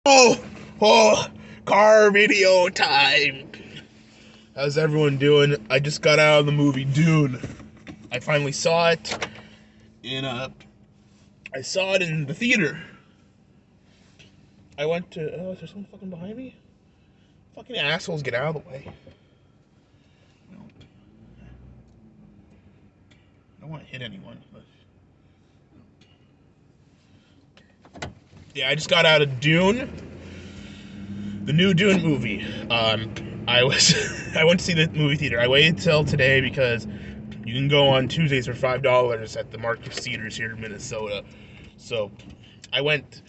Oh, oh, car video time. How's everyone doing? I just got out of the movie Dune. I finally saw it I saw it in the theater. I went to, oh, is there someone fucking behind me? Fucking assholes, get out of the way. No, I don't want to hit anyone, but yeah, I just got out of Dune, the new Dune movie. I was, I went to see the movie theater. I waited till today because you can go on Tuesdays for $5 at the Marcus Theaters here in Minnesota. So I went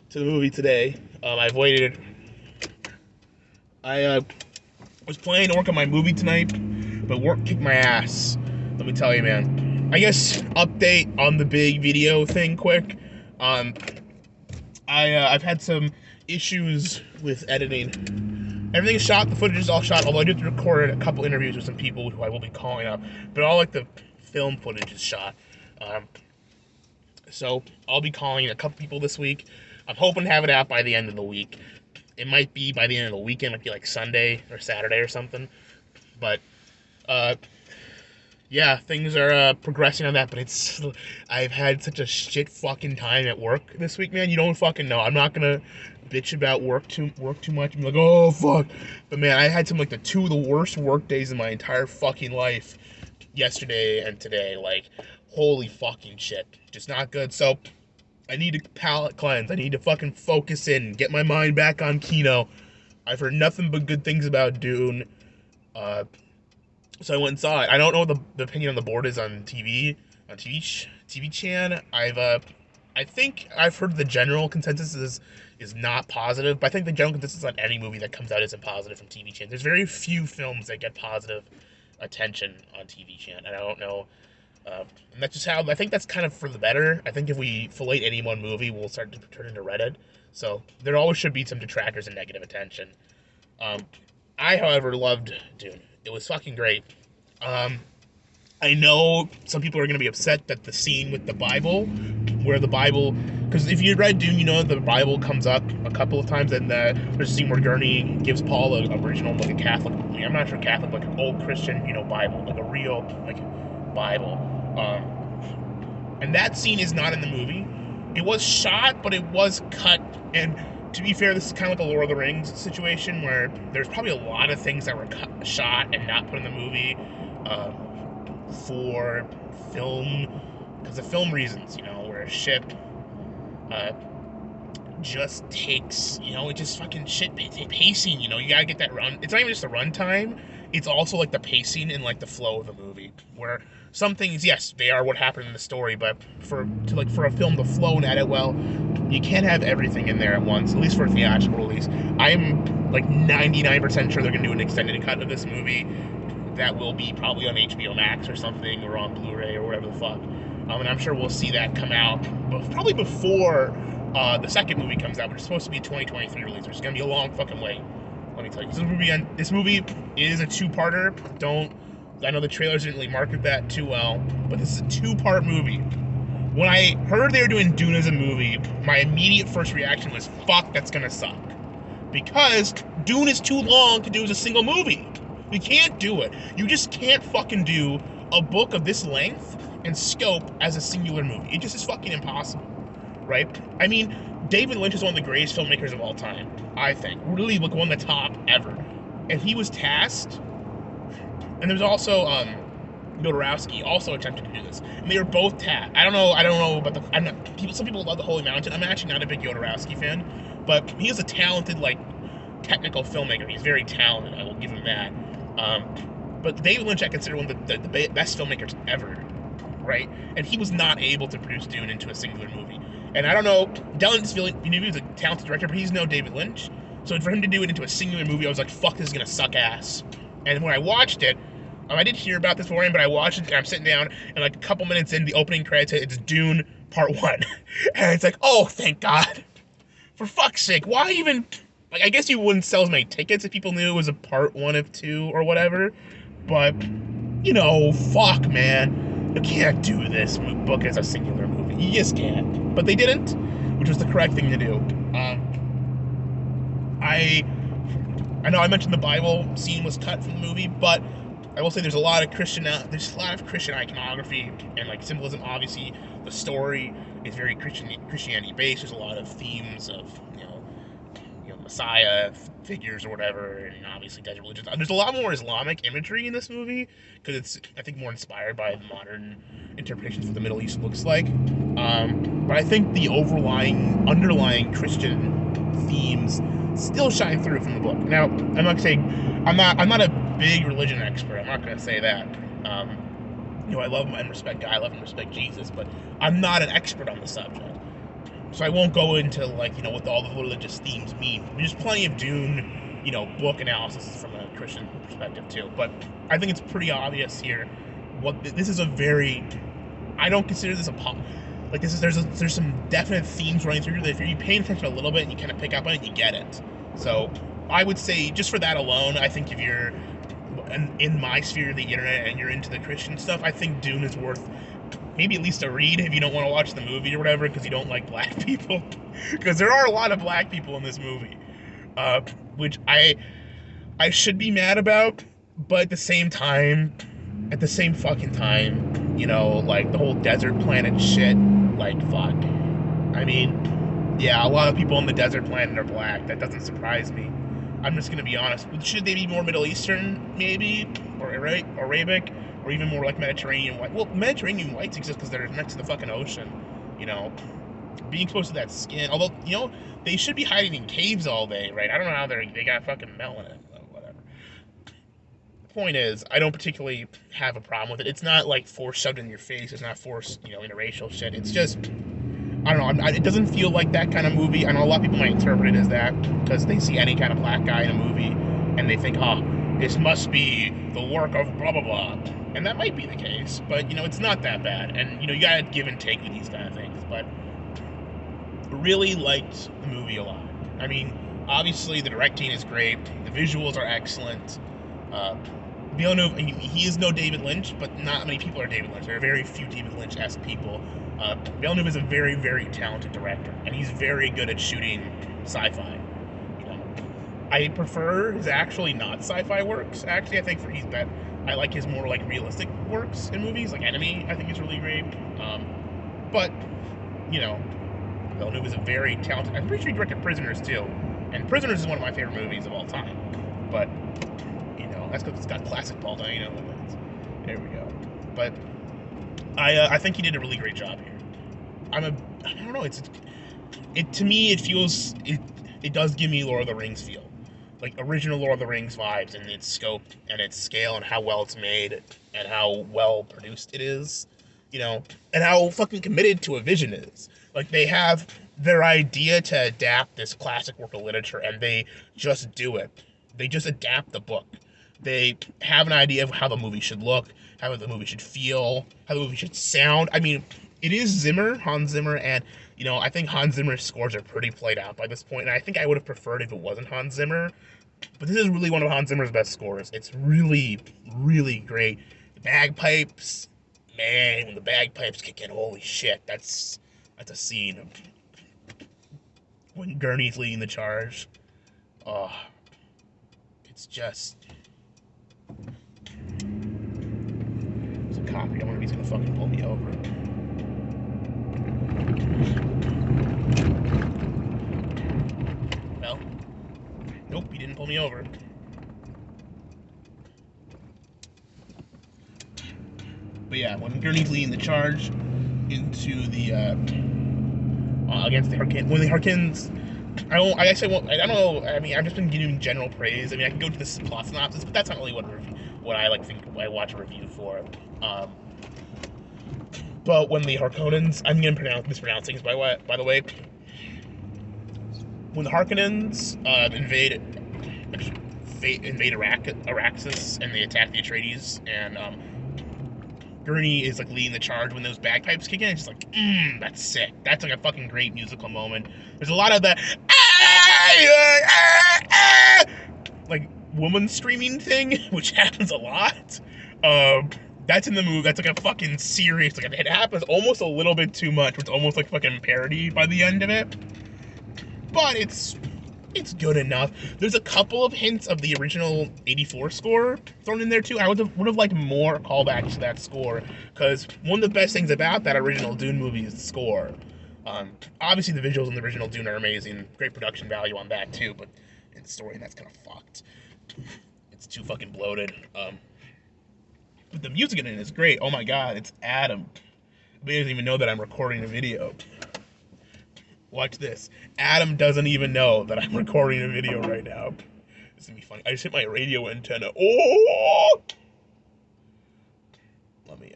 to the movie today. I've waited. I was planning to work on my movie tonight, but work kicked my ass. Let me tell you, man. I guess update on the big video thing quick. Um, I've had some issues with editing. Everything's shot, the footage is all shot, although I did record a couple interviews with some people who I will be calling up, but all like the film footage is shot. So I'll be calling a couple people this week. I'm hoping to have it out by the end of the week. It might be by the end of the weekend, it might be like Sunday or Saturday or something. But yeah, things are progressing on that, but I've had such a shit fucking time at work this week, man. You don't fucking know. I'm not gonna bitch about work too much. I'm like, oh fuck. But man, I had the two of the worst work days in my entire fucking life yesterday and today. Like, holy fucking shit. Just not good. So I need to palate cleanse. I need to fucking focus in, get my mind back on Kino. I've heard nothing but good things about Dune. So I went and saw it. I don't know what the opinion on the board is on TV Chan. I think I've heard the general consensus is not positive, but I think the general consensus on any movie that comes out isn't positive from TV Chan. There's very few films that get positive attention on TV Chan, and I don't know. And that's just how I think that's kind of for the better. I think if we fillet any one movie, we'll start to turn into Reddit. So there always should be some detractors and negative attention. I, however, loved Dune. It was fucking great. I know some people are going to be upset that the scene with the Bible, where the Bible, because if you read Dune, you know the Bible comes up a couple of times, and there's a scene where Gurney gives Paul a original, like a Catholic, I'm not sure Catholic, like an old Christian, Bible, like a real, like, Bible. And that scene is not in the movie. It was shot, but it was cut, and to be fair, this is kind of like a Lord of the Rings situation where there's probably a lot of things that were shot and not put in the movie for film, because of film reasons, where a ship just takes, it just fucking shit pacing, you gotta get that run. It's not even just the run time, it's also like the pacing and like the flow of the movie, where some things, yes, they are what happened in the story, but for a film to flow and edit well, you can't have everything in there at once, at least for a theatrical release. I'm like 99% sure they're gonna do an extended cut of this movie that will be probably on HBO Max or something, or on Blu-ray or whatever the fuck. And I'm sure we'll see that come out, but probably before the second movie comes out, which is supposed to be a 2023 release, which is gonna be a long fucking wait. Let me tell you, this movie is a two-parter. I know the trailers didn't really market that too well, but this is a two-part movie. When I heard they were doing Dune as a movie, my immediate first reaction was, fuck, that's gonna suck. Because Dune is too long to do as a single movie. You can't do it. You just can't fucking do a book of this length and scope as a singular movie. It just is fucking impossible, right? I mean, David Lynch is one of the greatest filmmakers of all time, I think. Really, like, one of the top ever. And he was tasked, and there was also Jodorowsky also attempted to do this, and they were both tasked. I don't know about some people love The Holy Mountain. I'm actually not a big Jodorowsky fan, but he is a talented, like, technical filmmaker. He's very talented, I will give him that. But David Lynch I consider one of the best filmmakers ever, right? And he was not able to produce Dune into a singular movie. And I don't know, Denis Villeneuve is a talented director, but he's no David Lynch. So for him to do it into a singular movie, I was like, fuck, this is gonna suck ass. And when I watched it, I did hear about this beforehand, but I watched it, and I'm sitting down, and like a couple minutes in, the opening credits, it's Dune Part 1. And it's like, oh, thank God. For fuck's sake, why even... Like, I guess you wouldn't sell as many tickets if people knew it was a Part 1 of 2 or whatever. But, fuck, man. You can't do this book as a singular movie. You just can't. But they didn't, which was the correct thing to do. I know I mentioned the Bible scene was cut from the movie, but I will say there's a lot of Christian iconography and like symbolism. Obviously, the story is very Christianity based. There's a lot of themes of Messiah figures or whatever, and obviously desert religions. There's a lot more Islamic imagery in this movie because it's, I think, more inspired by the modern interpretations of what the Middle East looks like. But I think the underlying Christian themes still shine through from the book. Now, I'm not saying I'm not a big religion expert. I'm not going to say that. I love and respect God. I love and respect Jesus, but I'm not an expert on the subject. So I won't go into what all the religious themes mean. There's plenty of Dune, book analysis from a Christian perspective too. But I think it's pretty obvious here. This is a very, I don't consider this there's some definite themes running through that if you're paying attention a little bit and you kind of pick up on it, you get it. So I would say just for that alone, I think if you're in my sphere of the internet and you're into the Christian stuff, I think Dune is worth maybe at least a read if you don't want to watch the movie or whatever because you don't like black people. Because there are a lot of black people in this movie, which I should be mad about, but at the same fucking time, the whole desert planet shit, fuck. I mean, yeah, a lot of people on the desert planet are black. That doesn't surprise me. I'm just gonna be honest. Should they be more Middle Eastern, maybe, or Arabic? Or even more like Mediterranean white. Well, Mediterranean whites exist because they're next to the fucking ocean. Being exposed to that skin. Although, they should be hiding in caves all day, right? I don't know how they got fucking melanin. Whatever. The point is, I don't particularly have a problem with it. It's not force shoved in your face. It's not forced, interracial shit. It's just, I don't know. It doesn't feel like that kind of movie. I know a lot of people might interpret it as that because they see any kind of black guy in a movie and they think, this must be the work of blah blah blah. And that might be the case, but it's not that bad. And you gotta give and take with these kind of things. But really liked the movie a lot. I mean, obviously the directing is great, the visuals are excellent. Villeneuve, he is no David Lynch, but not many people are David Lynch. There are very few David Lynch-esque people. Villeneuve is a very, very talented director, and he's very good at shooting sci-fi. I prefer his actually not sci-fi works. Actually, I think I like his more realistic works in movies, like Enemy. I think is really great. But Villeneuve is a very talented. I'm pretty sure he directed Prisoners too, and Prisoners is one of my favorite movies of all time. But that's because it's got classic Paul Dano in it. There we go. But I think he did a really great job here. I don't know. To me it does give me Lord of the Rings feel. Original Lord of the Rings vibes in its scope and its scale and how well it's made and how well produced it is, and how fucking committed to a vision it is. They have their idea to adapt this classic work of literature and they just do it. They just adapt the book. They have an idea of how the movie should look, how the movie should feel, how the movie should sound. I mean, it is Hans Zimmer, and I think Hans Zimmer's scores are pretty played out by this point, and I think I would have preferred if it wasn't Hans Zimmer. But this is really one of Hans Zimmer's best scores. It's really, really great. The bagpipes, man, when the bagpipes kick in, holy shit, that's a scene. When Gurney's leading the charge, oh, it's just. There's a cop here. I wonder if he's gonna fucking pull me over. Well, nope, he didn't pull me over. But yeah, when Gurney's leading the charge into the against the Hurricane, when the Hurricanes, I don't know. I mean, I've just been giving general praise. I mean, I can go to this plot synopsis, but that's not really what I think I watch a review for. But when the Harkonnens, I'm gonna mispronounce things by the way. When the Harkonnens invade Araxis and they attack the Atreides, and Gurney is leading the charge when those bagpipes kick in. It's just that's sick. That's a fucking great musical moment. There's a lot of the woman screaming thing, which happens a lot. That's in the movie. That's a fucking serious. It happens almost a little bit too much. It's almost fucking parody by the end of it. But it's It's good enough. There's a couple of hints of the original '84 score thrown in there too. I would have liked more callbacks to that score, because one of the best things about that original Dune movie is the score. Obviously, the visuals in the original Dune are amazing. Great production value on that too, but in story, that's kind of fucked. It's too fucking bloated. But the music in it is great. Oh my god, it's Adam. He doesn't even know that I'm recording a video. Watch this. Adam doesn't even know that I'm recording a video right now. This is gonna be funny. I just hit my radio antenna. Oh! Let me,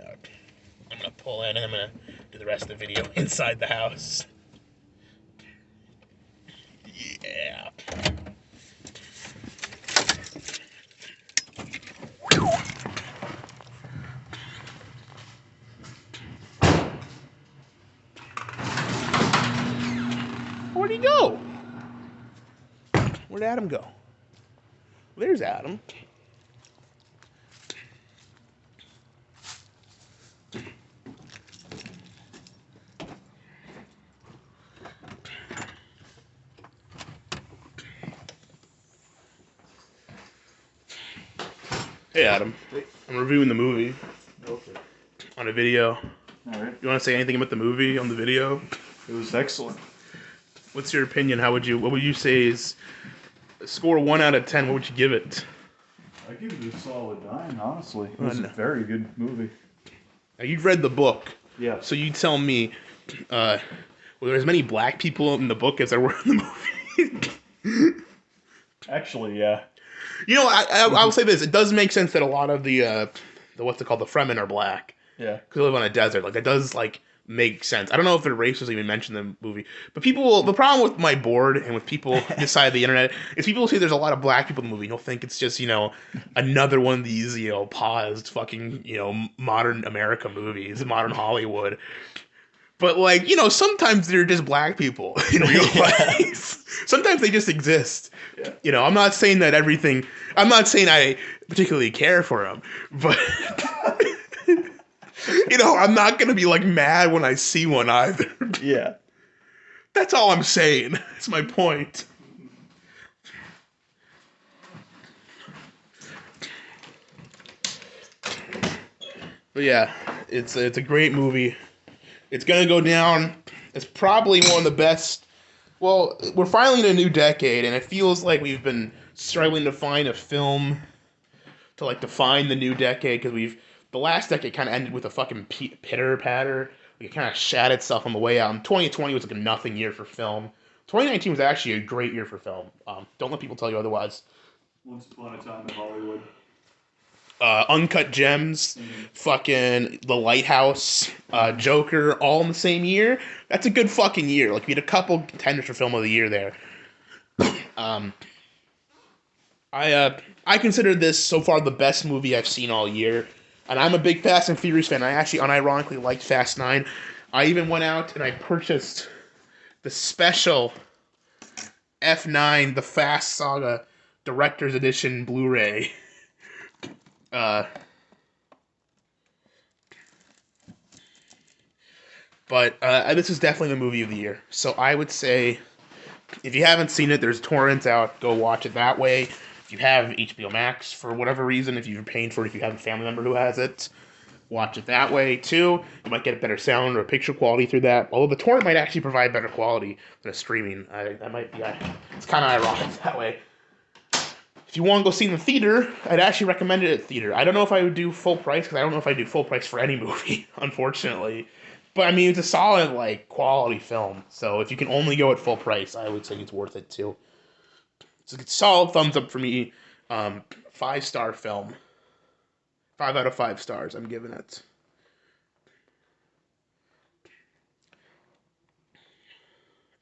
I'm gonna pull in and I'm gonna do the rest of the video inside the house. Yeah. Where'd he go? Where'd Adam go? There's Adam. Hey Adam. I'm reviewing the movie. Okay. On a video. All right. You want to say anything about the movie on the video? It was excellent. What's your opinion? What would you say is score 1 out of 10? What would you give it? I give it a solid 9, honestly. It Oh, was no. a very good movie. Now, you've read the book, Yeah. so you tell me, were there as many black people in the book as there were in the movie? Actually, yeah. You know, I'll say this: it does make sense that a lot of the what's it called, the Fremen are black Yeah. because they live on a desert. Like that does make sense. I don't know if the race was even mentioned in the movie, but the problem with my board and with people this side of the internet is people see there's a lot of black people in the movie. You'll think it's just another one of these paused fucking modern America movies, modern Hollywood. But sometimes they're just black people in real life. Sometimes they just exist. Yeah. I'm not saying that everything. I'm not saying I particularly care for them, but I'm not gonna be mad when I see one either. Yeah. That's all I'm saying. That's my point. But yeah, it's a great movie. It's gonna go down. It's probably one of the best. Well, we're finally in a new decade, and it feels like we've been struggling to find a film to define the new decade, because the last decade kind of ended with a fucking pitter patter. It kind of shat itself on the way out. And 2020 was a nothing year for film. 2019 was actually a great year for film. Don't let people tell you otherwise. Once Upon a Time in Hollywood. Uncut Gems, fucking The Lighthouse, Joker, all in the same year. That's a good fucking year. We had a couple contenders for Film of the Year there. I consider this so far the best movie I've seen all year, and I'm a big Fast and Furious fan. I actually unironically liked Fast 9. I even went out and I purchased the special F9 The Fast Saga Director's Edition Blu-ray. But this is definitely the movie of the year. So I would say, if you haven't seen it, there's torrents out. Go watch it that way. If you have HBO Max for whatever reason, if you're paying for it, if you have a family member who has it, watch it that way too. You might get a better sound or picture quality through that. Although the torrent might actually provide better quality than a streaming. That might be. It's kind of ironic that way. If you want to go see it in the theater, I'd actually recommend it at theater. I don't know if I would do full price, because I don't know if I do full price for any movie, unfortunately. But I mean, it's a solid quality film. So if you can only go at full price, I would say it's worth it too. It's a solid thumbs up for me. 5-star film. 5 out of 5 stars. I'm giving it.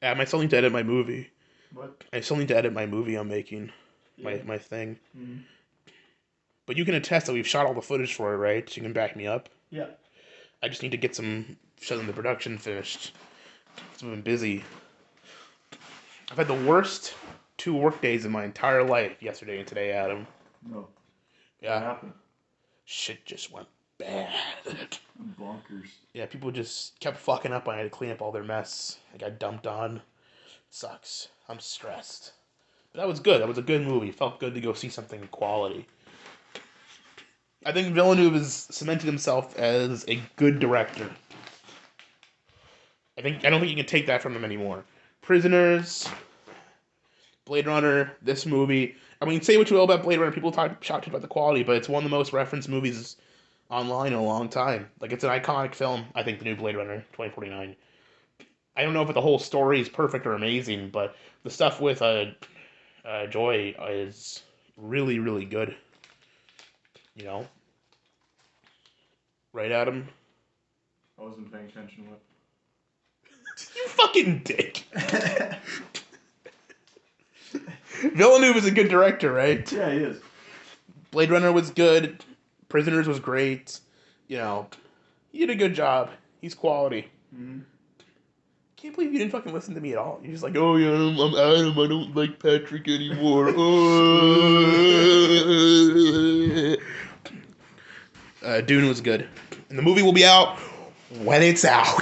I still need to edit my movie. What? I still need to edit my movie I'm making. Yeah. My thing. Mm-hmm. But you can attest that we've shot all the footage for it, right? So you can back me up. Yeah. I just need to get the production finished. So I've been busy. I've had the worst 2 work days of my entire life yesterday and today, Adam. No. Yeah. What happened? Shit just went bad. Bonkers. Yeah, people just kept fucking up. I had to clean up all their mess. I got dumped on. Sucks. I'm stressed. That was good. That was a good movie. It felt good to go see something quality. I think Villeneuve has cemented himself as a good director. I don't think you can take that from him anymore. Prisoners, Blade Runner, this movie. I mean, say what you will about Blade Runner, people shocked about the quality, but it's one of the most referenced movies online in a long time. Like, it's an iconic film. I think the new Blade Runner 2049. I don't know if the whole story is perfect or amazing, but the stuff with Joy is really, really good. You know, right, Adam? I wasn't paying attention to it. You fucking dick. Villeneuve is a good director, right? Yeah, he is. Blade Runner was good. Prisoners was great. You know, he did a good job. He's quality. Mm-hmm. Can't believe you didn't fucking listen to me at all. You're just like, oh yeah, I'm Adam. I don't like Patrick anymore. Dune was good, and the movie will be out when it's out.